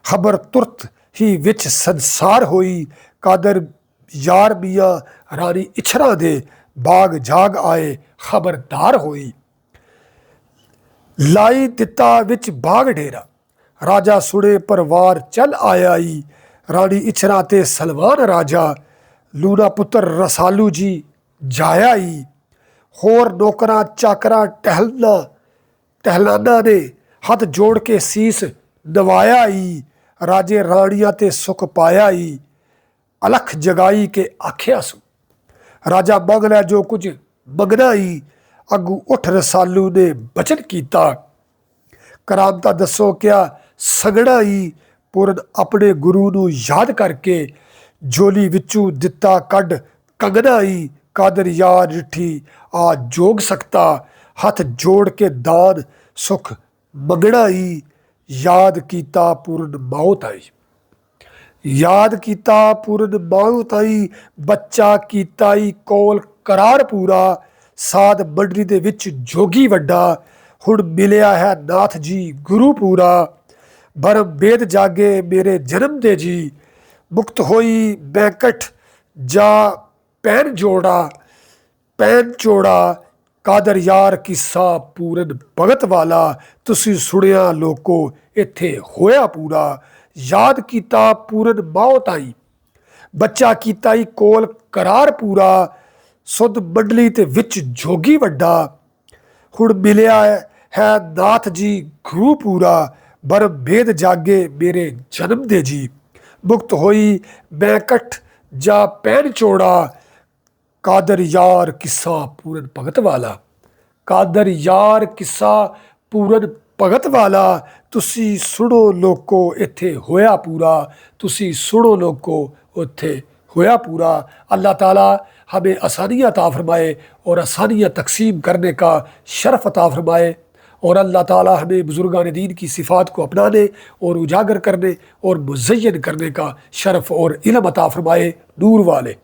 ਖਬਰ ਤੁਰਤ ਹੀ ਵਿੱਚ ਸੰਸਾਰ ਹੋਈ। ਕਾਦਰ ਯਾਰ ਮੀਆਂ ਰਾਣੀ ਇਛਰਾ ਦੇ, ਬਾਗ ਜਾਗ ਆਏ ਖਬਰਦਾਰ ਹੋਈ। ਲਾਈ ਦਿੱਤਾ ਵਿੱਚ ਬਾਗ ਡੇਰਾ, ਰਾਜਾ ਸੁਣੇ ਪਰਿਵਾਰ ਚੱਲ ਆਇਆ ਈ। ਰਾਣੀ ਇਛਰਾ ਤੇ ਸਲਵਾਨ ਰਾਜਾ, ਲੂਣਾ ਪੁੱਤਰ ਰਸਾਲੂ ਜੀ ਜਾਇਆ ਈ। ਹੋਰ ਨੌਕਰਾਂ ਚਾਕਰਾਂ ਟਹਿਲਾਨਾ ਨੇ, ਹੱਥ ਜੋੜ ਕੇ ਸੀਸ ਨਵਾਇਆ ਈ। ਰਾਜੇ ਰਾਣੀਆਂ ਤੇ ਸੁਖ ਪਾਇਆ ਈ, ਅਲਖ ਜਗਾਈ ਕੇ ਆਖਿਆ ਸੂ। ਰਾਜਾ ਮੰਗ ਲੈ ਜੋ ਕੁਝ ਮੰਗਣਾ ਈ, ਅੱਗੂ ਉੱਠ ਰਸਾਲੂ ਨੇ ਬਚਨ ਕੀਤਾ। ਕਰਾਮਤਾ ਦੱਸੋ ਕਿਆ ਸਗੜਾ ਈ, ਪੂਰਨ ਆਪਣੇ ਗੁਰੂ ਨੂੰ ਯਾਦ ਕਰਕੇ। ਝੋਲੀ ਵਿੱਚੋਂ ਦਿੱਤਾ ਕੱਢ ਕੰਗਣਾ ਈ, ਕਾਦਰ ਯਾਰ ਰਿੱਠੀ ਆ ਜੋਗ ਸਕਤਾ। ਹੱਥ ਜੋੜ ਕੇ ਦਾਨ ਸੁਖ ਮੰਗਣਾ ਈ, ਯਾਦ ਕੀਤਾ ਪੂਰਨ ਮੌਤ ਆਈ। ਯਾਦ ਕੀਤਾ ਪੂਰਨ ਮੌਤ ਆਈ, ਬੱਚਾ ਕੀਤਾ ਈ ਕੋਲ ਕਰਾਰ ਪੂਰਾ। ਸਾਧ ਮੰਡਲੀ ਦੇ ਵਿੱਚ ਜੋਗੀ ਵੱਡਾ, ਹੁਣ ਮਿਲਿਆ ਹੈ ਨਾਥ ਜੀ ਗੁਰੂ ਪੂਰਾ। ਬਰਮ ਵੇਦ ਜਾਗੇ ਮੇਰੇ ਜਨਮ ਦੇ ਜੀ, ਮੁਕਤ ਹੋਈ ਬੈਂਕਟ ਜਾ ਪੈਨ ਚੋੜਾ। ਕਾਦਰ ਯਾਰ ਕਿੱਸਾ ਪੂਰਨ ਭਗਤ ਵਾਲਾ, ਤੁਸੀਂ ਸੁਣਿਆ ਲੋਕੋ ਇੱਥੇ ਹੋਇਆ ਪੂਰਾ। ਯਾਦ ਕੀਤਾ ਪੂਰਨ ਮੌਤ ਆਈ, ਬੱਚਾ ਕੀਤਾ ਈ ਕੋਲ ਕਰਾਰ ਪੂਰਾ। ਸੁਧ ਮੰਡਲੀ ਤੇ ਵਿੱਚ ਜੋਗੀ ਵੱਡਾ, ਹੁਣ ਮਿਲਿਆ ਹੈ ਨਾਥ ਜੀ ਗੁਰੂ ਪੂਰਾ। ਬਰਮ ਭੇਦ ਜਾਗੇ ਮੇਰੇ ਜਨਮ ਦੇ ਜੀ, ਮੁਕਤ ਹੋਈ ਬੈਂਕਟ ਜਾ ਪੈਨ ਚੋੜਾ। ਕਾਦਰ ਯਾਰ ਕਿੱਸਾ ਪੂਰਨ ਭਗਤ ਵਾਲਾ, ਕਾਦਰ ਯਾਰ ਕਿੱਸਾ ਪੂਰਨ ਭਗਤ ਵਾਲਾ। ਤੁਸੀਂ ਸੁਣੋ ਲੋਕੋ ਇੱਥੇ ਹੋਇਆ ਪੂਰਾ, ਤੁਸੀਂ ਸੁਣੋ ਲੋਕੋ ਉੱਥੇ होया पूरा। अल्लाह ताला हमें आसानियाँ अता फरमाए और आसानियाँ तकसीम करने का शरफ़ अता फरमाए, और अल्लाह ताला हमें बुज़ुर्गान दीन की सिफ़ात को अपनाने और उजागर करने और मुज़य्यन करने का शरफ़ और इल्म अता फरमाए। नूर वाले